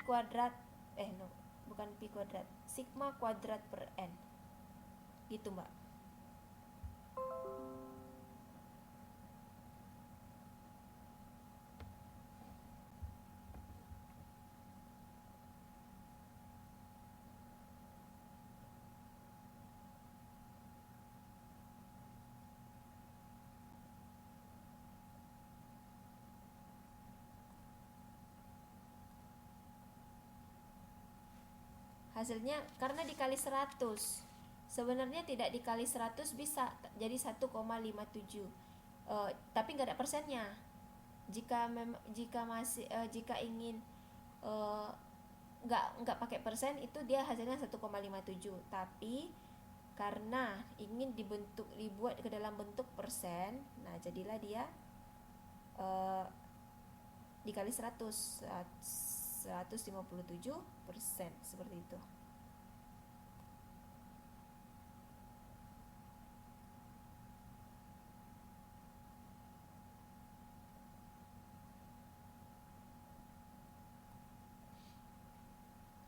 kuadrat bukan pi kuadrat, sigma kuadrat per n. Gitu, Mbak. Hasilnya karena dikali 100. Sebenarnya tidak dikali 100 bisa jadi 1,57. Tapi nggak ada persennya. Jika ingin nggak pakai persen, itu dia hasilnya 1,57. Tapi karena ingin dibuat ke dalam bentuk persen, nah jadilah dia dikali 100, 157%, seperti itu.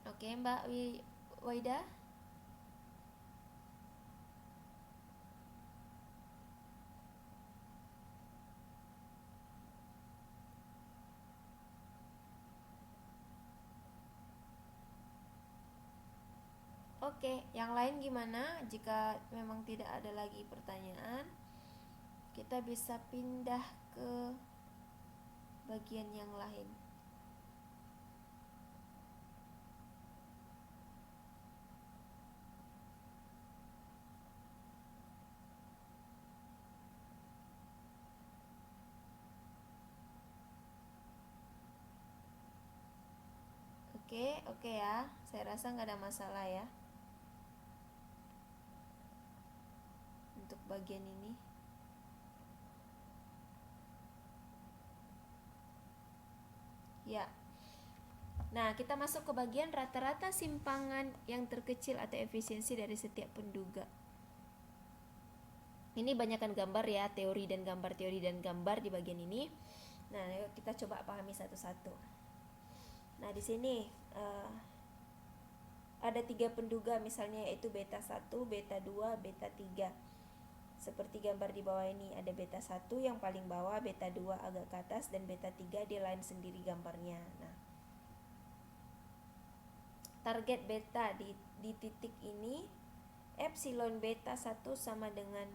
Oke, Mbak Waida. Oke, yang lain gimana? Jika memang tidak ada lagi pertanyaan, kita bisa pindah ke bagian yang lain. Oke ya. Saya rasa nggak ada masalah ya untuk bagian ini. Ya. Nah, kita masuk ke bagian rata-rata simpangan yang terkecil atau efisiensi dari setiap penduga. Ini banyakkan gambar ya, teori dan gambar di bagian ini. Nah, yuk kita coba pahami satu-satu. Nah, di sini ada 3 penduga misalnya, yaitu beta 1, beta 2, beta 3. Seperti gambar di bawah ini, ada beta 1 yang paling bawah, beta 2 agak ke atas, dan beta 3 dia lain sendiri gambarnya. Nah, target beta di titik ini, epsilon beta 1 sama dengan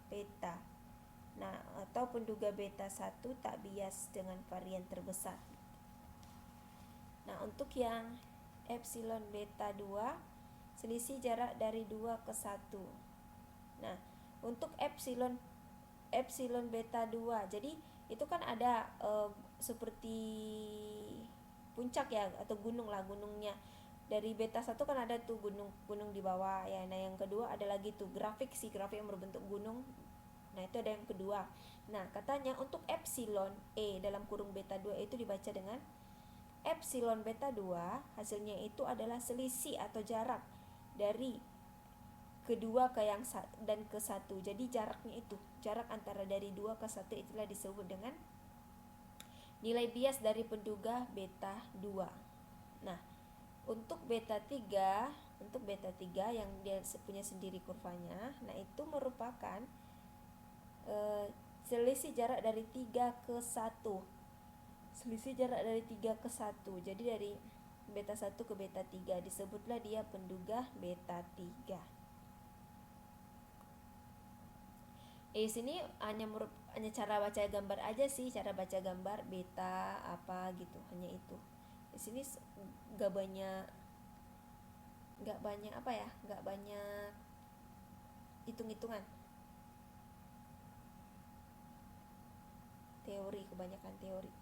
beta. Nah, atau penduga beta 1 tak bias dengan varian terbesar. Nah, untuk yang epsilon beta 2, selisih jarak dari 2 ke 1. Nah, untuk epsilon beta 2, jadi itu kan ada seperti puncak ya, atau gunung lah, gunungnya. Dari beta 1 kan ada tuh gunung di bawah ya. Nah, yang kedua ada lagi tuh grafik yang berbentuk gunung. Nah, itu ada yang kedua. Nah, katanya untuk epsilon E dalam kurung beta 2 itu dibaca dengan epsilon beta 2, hasilnya itu adalah selisih atau jarak dari kedua ke yang dan ke 1. Jadi jaraknya itu, jarak antara dari 2 ke 1 itulah disebut dengan nilai bias dari penduga beta 2. Nah, untuk beta 3 yang dia punya sendiri kurvanya, nah itu merupakan selisih jarak dari 3 ke 1. Selisih jarak dari 3 ke 1. Jadi dari beta 1 ke beta 3 disebutlah dia penduga beta 3. Sini hanya cara baca gambar aja sih, cara baca gambar beta apa gitu, hanya itu. Di sini nggak banyak apa ya, nggak banyak hitung-hitungan, teori, kebanyakan teori.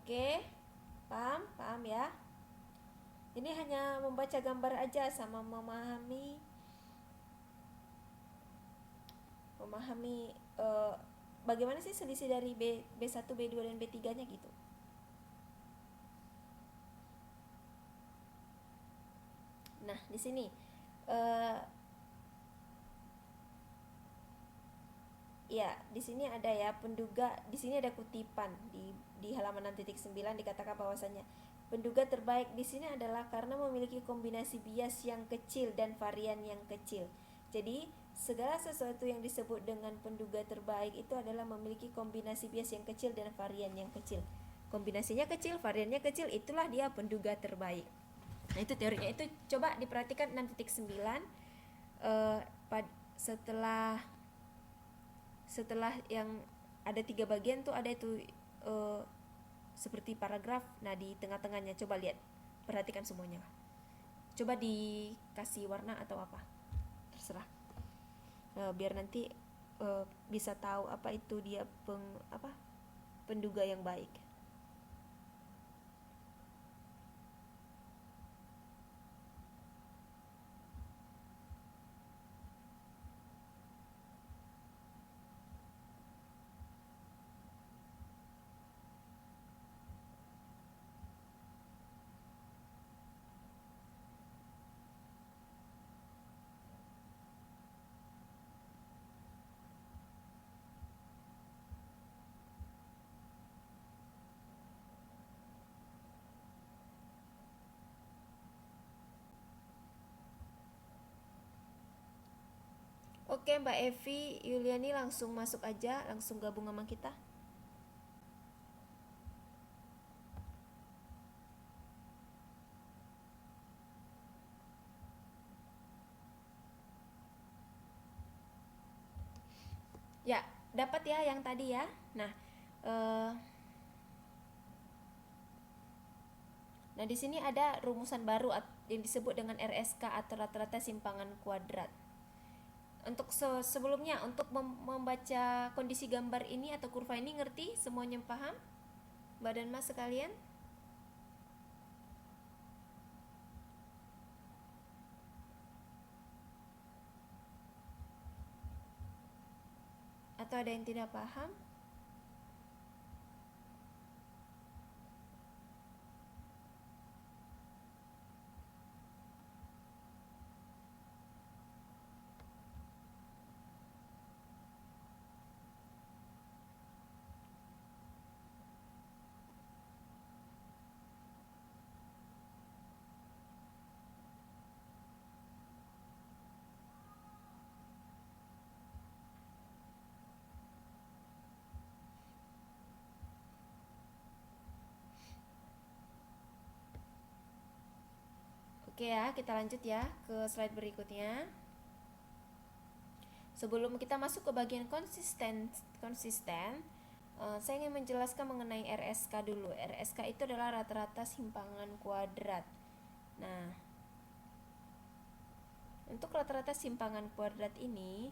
Oke, paham ya? Ini hanya membaca gambar aja sama memahami bagaimana sih selisih dari B1, B2 dan B3-nya gitu. Nah, di sini ya, di sini ada ya penduga, di sini ada kutipan di halaman 6.9 dikatakan bahwasanya penduga terbaik di sini adalah karena memiliki kombinasi bias yang kecil dan varian yang kecil. Jadi, segala sesuatu yang disebut dengan penduga terbaik itu adalah memiliki kombinasi bias yang kecil dan varian yang kecil. Kombinasinya kecil, variannya kecil, itulah dia penduga terbaik. Nah, itu teorinya. Itu coba diperhatikan 6.9 setelah yang ada 3 bagian tuh ada itu seperti paragraf. Nah, di tengah-tengahnya coba lihat, perhatikan semuanya. Coba dikasih warna atau apa, terserah. Biar nanti bisa tahu apa itu dia penduga yang baik. Oke, Mbak Evi Yuliani langsung masuk aja, langsung gabung sama kita. Ya, dapat ya yang tadi ya. Nah, nah di sini ada rumusan baru yang disebut dengan RSK atau rata-rata simpangan kuadrat. Untuk sebelumnya, untuk membaca kondisi gambar ini atau kurva ini, ngerti? Semuanya paham? Mbak dan Mas sekalian? Atau ada yang tidak paham? Oke ya, kita lanjut ya ke slide berikutnya. Sebelum kita masuk ke bagian konsisten, saya ingin menjelaskan mengenai RSK dulu. RSK itu adalah rata-rata simpangan kuadrat. Nah, untuk rata-rata simpangan kuadrat ini,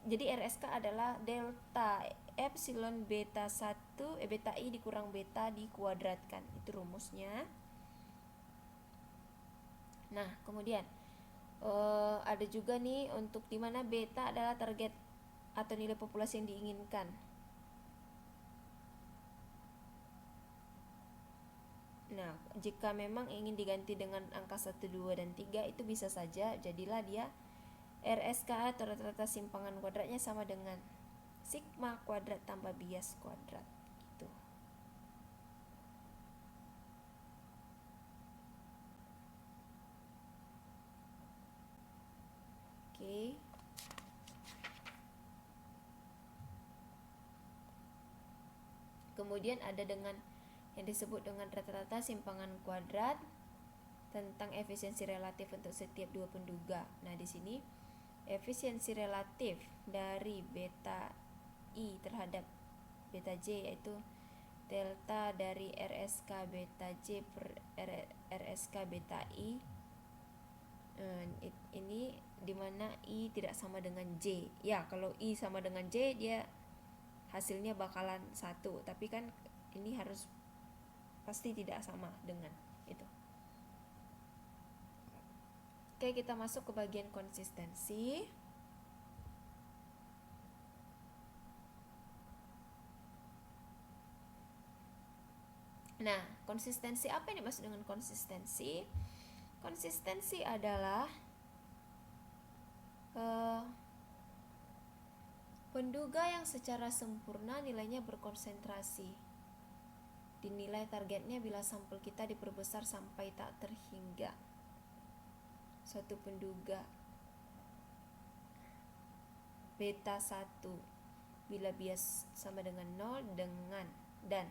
jadi RSK adalah delta epsilon beta 1 beta I dikurang beta dikuadratkan. Itu rumusnya. Nah, kemudian ada juga nih untuk dimana beta adalah target atau nilai populasi yang diinginkan. Nah, jika memang ingin diganti dengan angka 1, 2, dan 3, itu bisa saja jadilah dia RSK atau rata-rata simpangan kuadratnya sama dengan sigma kuadrat tambah bias kuadrat gitu. Oke. Kemudian ada dengan yang disebut dengan rata-rata simpangan kuadrat tentang efisiensi relatif untuk setiap dua penduga. Nah, di sini efisiensi relatif dari beta I terhadap beta J yaitu delta dari RSK beta J per RSK beta I. Ini dimana I tidak sama dengan J. Ya, kalau I sama dengan J, dia hasilnya bakalan 1. Tapi kan ini harus pasti tidak sama dengan itu. Oke, kita masuk ke bagian konsistensi. Nah, konsistensi apa yang dimaksud dengan konsistensi? Konsistensi adalah penduga yang secara sempurna nilainya berkonsentrasi. Dinilai targetnya bila sampel kita diperbesar sampai tak terhingga. Suatu penduga beta 1 bila bias sama dengan 0 dan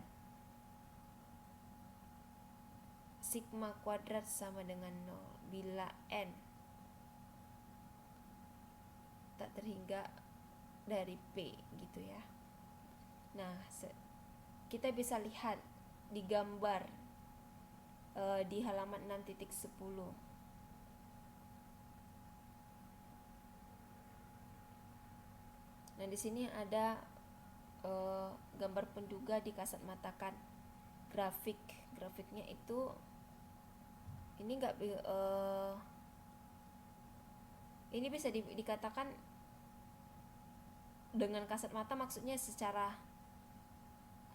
sigma kuadrat sama dengan 0 bila n tak terhingga dari P gitu ya. Nah, kita bisa lihat di gambar di halaman 6.10. Nah, di sini ada gambar penduga dikasatmatakan grafiknya itu ini enggak ini bisa dikatakan dengan kasat mata, maksudnya secara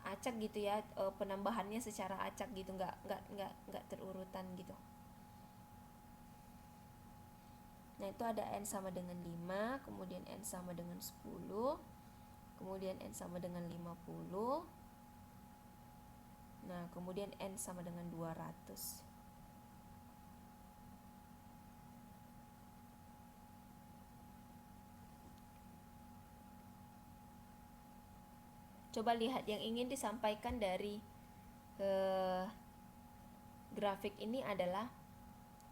acak gitu ya, penambahannya secara acak gitu, nggak terurutan gitu. Nah, itu ada n sama dengan 5, kemudian n sama dengan 10, kemudian n sama dengan 50. Nah, kemudian n sama dengan 200. Coba lihat yang ingin disampaikan dari grafik ini adalah,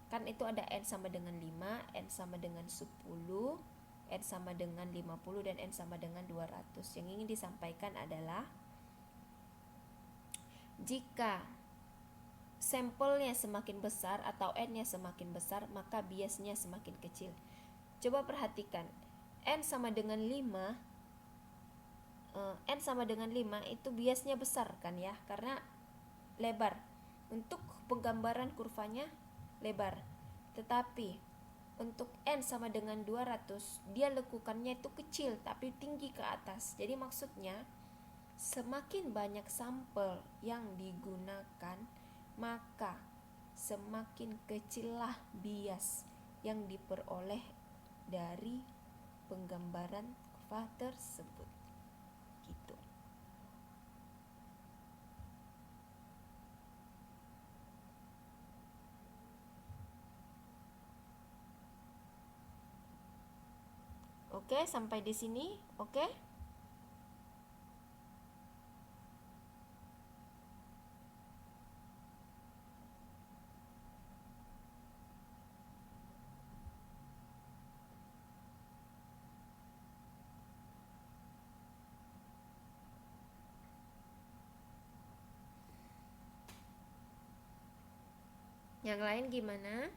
kan itu ada n sama dengan 5, n sama dengan 10, n sama dengan 50, dan n sama dengan 200. Yang ingin disampaikan adalah jika sampelnya semakin besar atau n-nya semakin besar, maka biasnya semakin kecil. Coba perhatikan, n sama dengan 5 itu biasnya besar kan ya, karena lebar. Untuk penggambaran kurvanya lebar. Tetapi untuk n sama dengan 200, dia lekukannya itu kecil tapi tinggi ke atas. Jadi maksudnya semakin banyak sampel yang digunakan, maka semakin kecillah bias yang diperoleh dari penggambaran kurva tersebut. Gitu. Oke, sampai di sini. Oke. Yang lain gimana?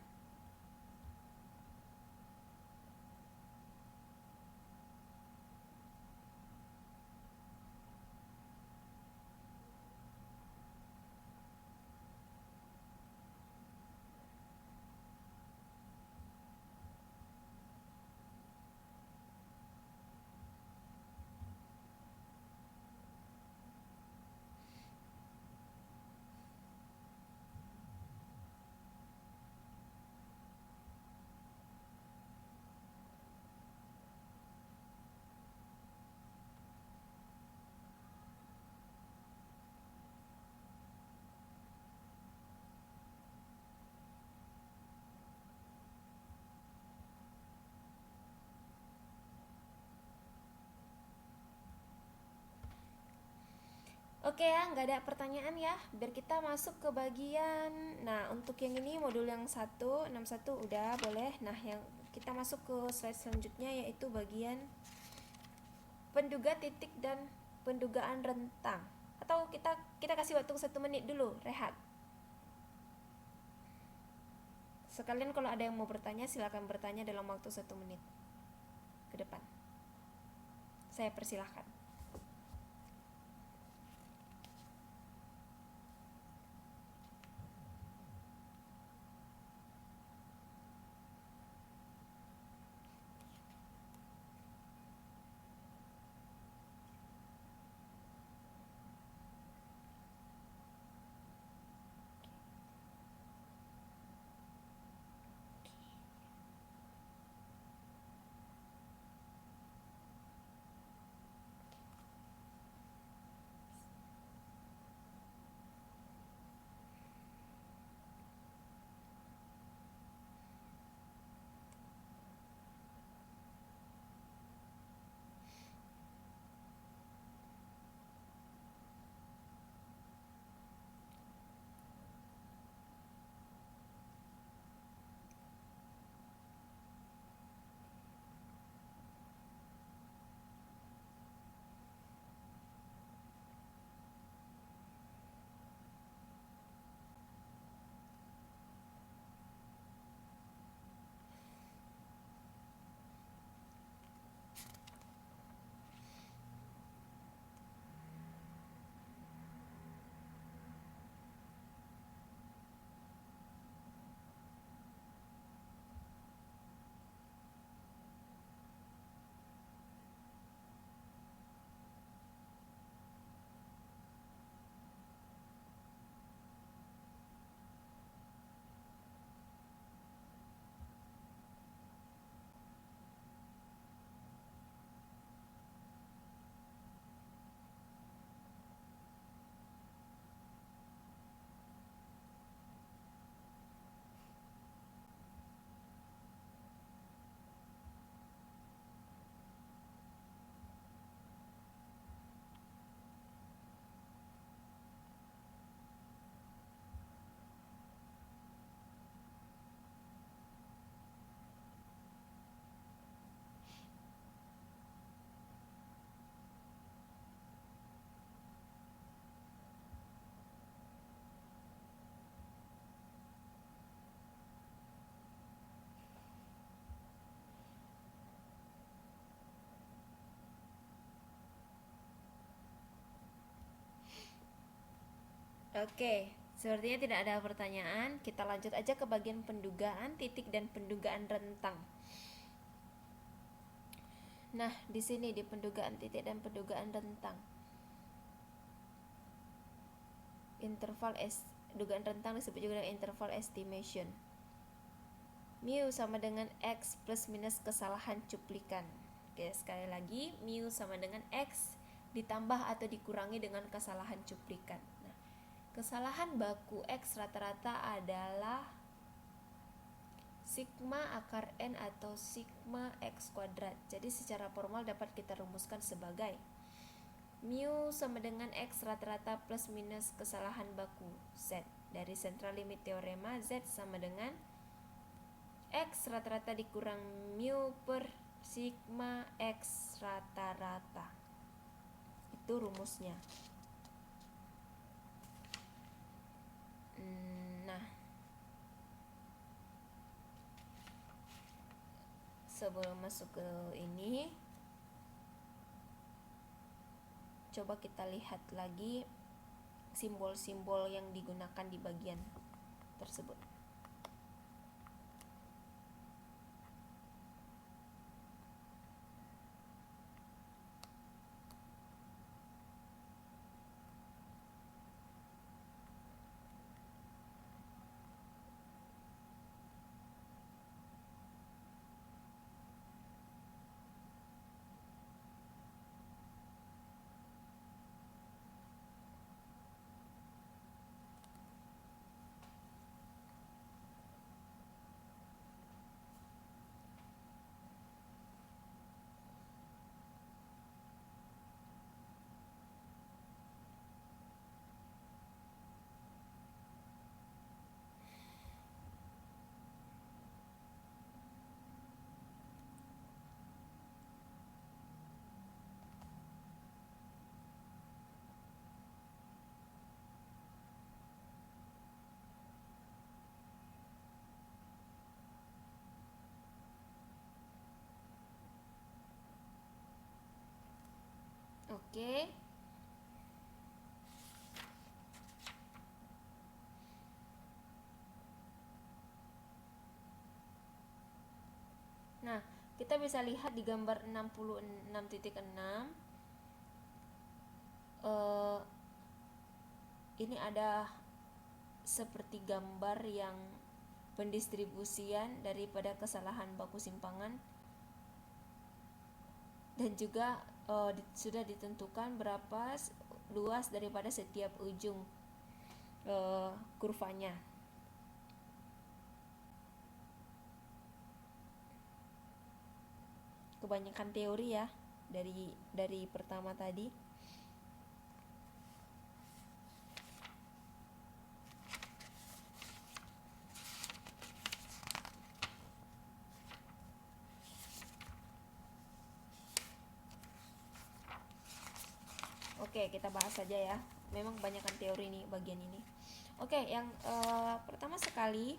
Oke ya, nggak ada pertanyaan ya, biar kita masuk ke bagian. Nah, untuk yang ini modul yang 161 udah boleh. Nah, yang kita masuk ke slide selanjutnya yaitu bagian penduga titik dan pendugaan rentang. Atau kita kasih waktu 1 menit dulu, rehat. Sekalian kalau ada yang mau bertanya, silakan bertanya dalam waktu 1 menit ke depan. Saya persilahkan. Oke, sepertinya tidak ada pertanyaan. Kita lanjut aja ke bagian pendugaan titik dan pendugaan rentang. Nah, di sini di pendugaan titik dan pendugaan rentang. Dugaan rentang disebut juga dengan interval estimation. Mu sama dengan X plus minus kesalahan cuplikan. Oke, sekali lagi, mu sama dengan X ditambah atau dikurangi dengan kesalahan cuplikan. Nah, kesalahan baku X rata-rata adalah sigma akar N atau sigma X kuadrat. Jadi secara formal dapat kita rumuskan sebagai mu sama dengan X rata-rata plus minus kesalahan baku Z. Dari central limit teorema, Z sama dengan X rata-rata dikurang mu per sigma X rata-rata. Itu rumusnya. Nah, sebelum masuk ke ini, coba kita lihat lagi simbol-simbol yang digunakan di bagian tersebut. Oke. Nah, kita bisa lihat di gambar 66.6. Ini ada seperti gambar yang pendistribusian daripada kesalahan baku simpangan, dan juga sudah ditentukan berapa luas daripada setiap ujung kurvanya. Kebanyakan teori ya dari pertama tadi. Oke, kita bahas saja ya. Memang kebanyakan teori nih bagian ini. Oke, yang pertama sekali,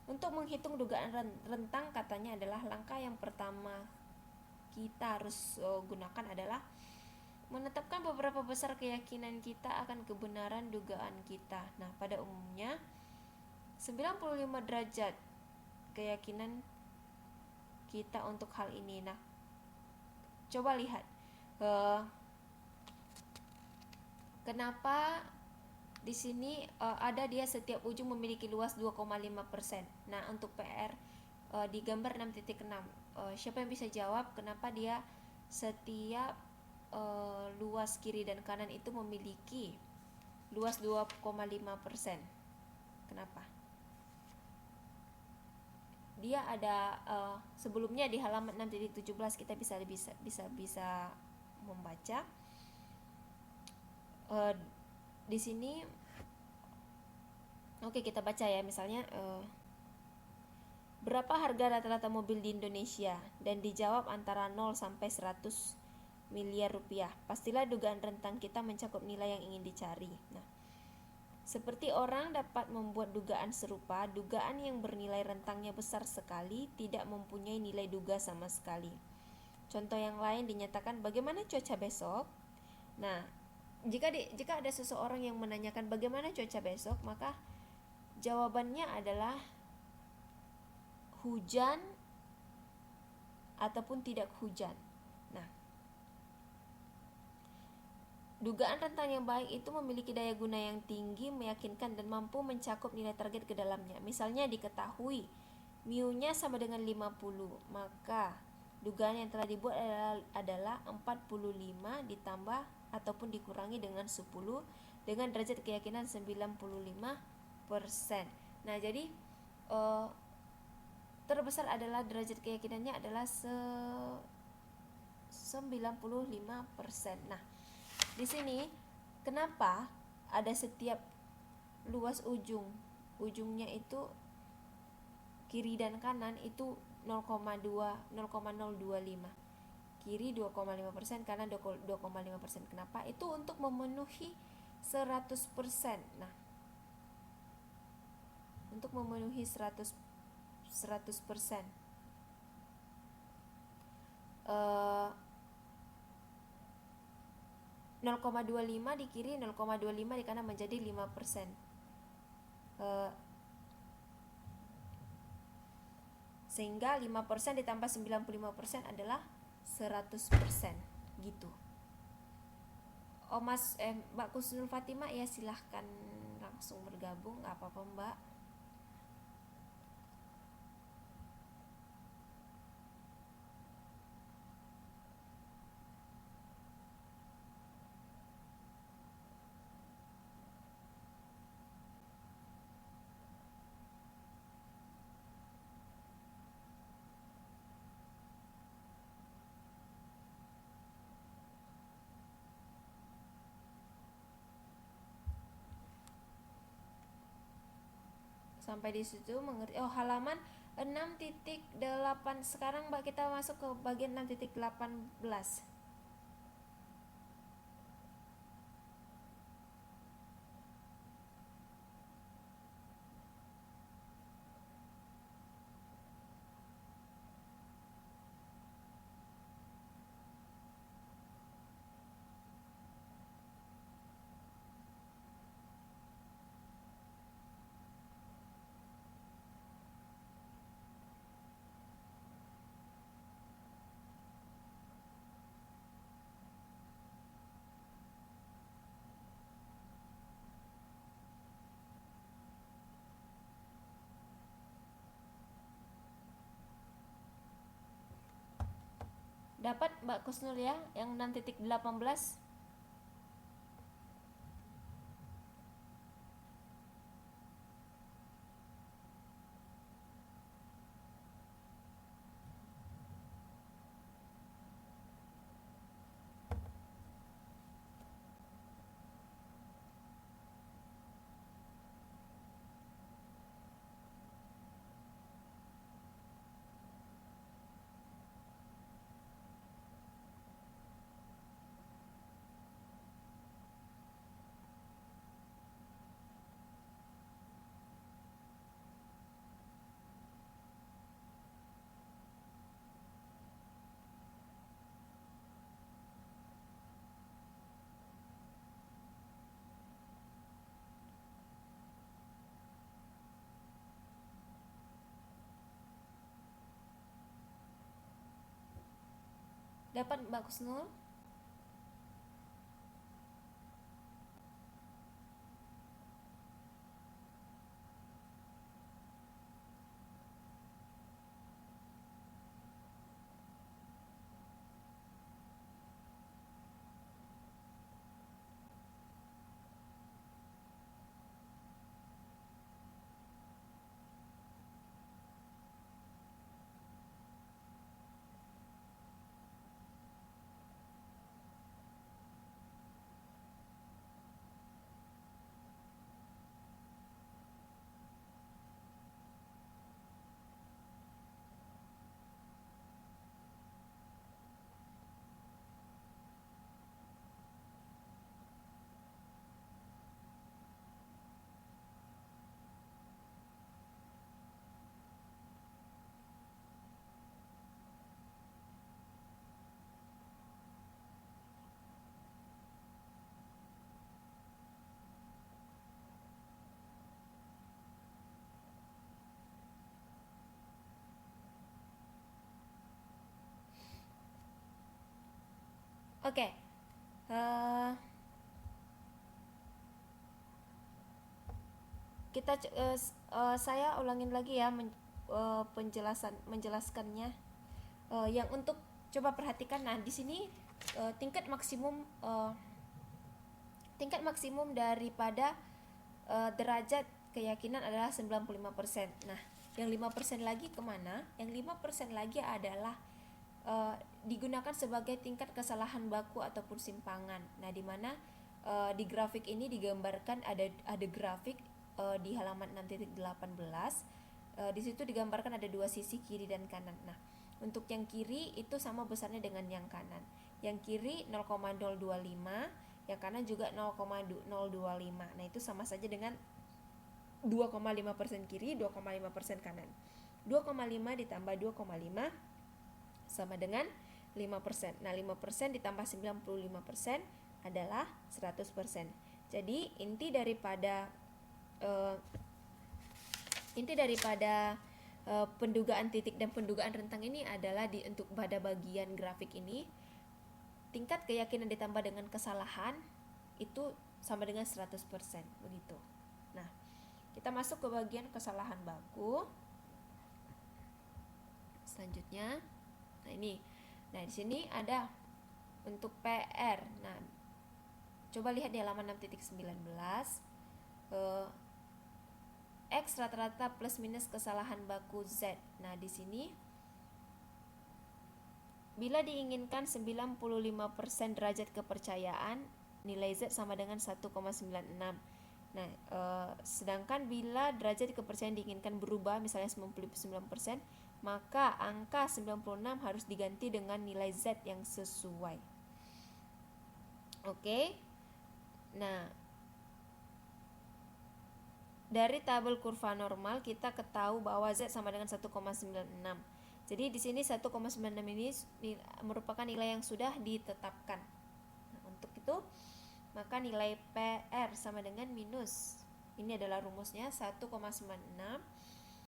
untuk menghitung dugaan rentang katanya adalah langkah yang pertama kita harus gunakan adalah menetapkan beberapa besar keyakinan kita akan kebenaran dugaan kita. Nah, pada umumnya 95 derajat keyakinan kita untuk hal ini. Nah, coba lihat kenapa di sini ada dia setiap ujung memiliki luas 2,5%. Nah, untuk PR di gambar 6.6, siapa yang bisa jawab kenapa dia setiap luas kiri dan kanan itu memiliki luas 2,5%? Kenapa? Dia ada sebelumnya di halaman 6.17 kita bisa membaca di sini. Oke, kita baca ya, misalnya berapa harga rata-rata mobil di Indonesia, dan dijawab antara 0 sampai 100 miliar rupiah. Pastilah dugaan rentang kita mencakup nilai yang ingin dicari. Nah, seperti orang dapat membuat dugaan serupa, dugaan yang bernilai rentangnya besar sekali tidak mempunyai nilai duga sama sekali. Contoh yang lain dinyatakan, bagaimana cuaca besok? Nah, Jika ada seseorang yang menanyakan bagaimana cuaca besok, maka jawabannya adalah hujan ataupun tidak hujan. Nah, dugaan rentang yang baik itu memiliki daya guna yang tinggi, meyakinkan, dan mampu mencakup nilai target ke dalamnya. Misalnya diketahui mu-nya sama dengan 50, maka dugaan yang telah dibuat adalah 45 ditambah ataupun dikurangi dengan 10 dengan derajat keyakinan 95%. Nah, jadi terbesar adalah derajat keyakinannya adalah 95%. Nah, di sini kenapa ada setiap luas ujungnya itu kiri dan kanan itu 0,025. Kiri 2,5%, kanan 2,5%. Kenapa? Itu untuk memenuhi 100%. Nah, untuk memenuhi 100%. 0,25 di kiri, 0,25 di kanan menjadi 5%. Sehingga 5% ditambah 95% adalah 100%. Gitu. Mbak Kusnul Fatimah, ya silahkan langsung bergabung, nggak apa-apa Mbak. Sampai di situ mengerti. Oh, halaman 6.8. Sekarang Mbak kita masuk ke bagian 6.18. Dapat Mbak Kusnul ya yang 6.18? Dapat Mbak Kusnul? Oke. Eh, saya ulangin lagi ya menjelaskannya. Yang untuk coba perhatikan, nah di sini tingkat maksimum daripada derajat keyakinan adalah 95%. Nah, yang 5% lagi kemana? Yang 5% lagi adalah digunakan sebagai tingkat kesalahan baku ataupun simpangan. Nah, di mana di grafik ini digambarkan ada grafik di halaman 6.18. Di situ digambarkan ada dua sisi, kiri dan kanan. Nah, untuk yang kiri itu sama besarnya dengan yang kanan. Yang kiri 0,025, yang kanan juga 0,025. Nah, itu sama saja dengan 2,5% kiri, 2,5% kanan. 2,5 ditambah 2,5 sama dengan 5%. Nah, 5% ditambah 95% adalah 100%. Jadi, inti daripada pendugaan titik dan pendugaan rentang ini adalah untuk pada bagian grafik ini, tingkat keyakinan ditambah dengan kesalahan itu sama dengan 100%, begitu. Nah, kita masuk ke bagian kesalahan baku. Selanjutnya, nah di sini ada untuk PR. Nah, coba lihat di halaman 6.19. X rata-rata plus minus kesalahan baku Z. Nah, di sini bila diinginkan 95% derajat kepercayaan, nilai Z sama dengan 1,96. Nah, sedangkan bila derajat kepercayaan diinginkan berubah, misalnya 99%, maka angka 96 harus diganti dengan nilai Z yang sesuai. Oke. Nah, dari tabel kurva normal kita ketahui bahwa Z sama dengan 1,96. Jadi di sini 1,96 ini merupakan nilai yang sudah ditetapkan. Nah, untuk itu maka nilai PR sama dengan minus, ini adalah rumusnya, 1,96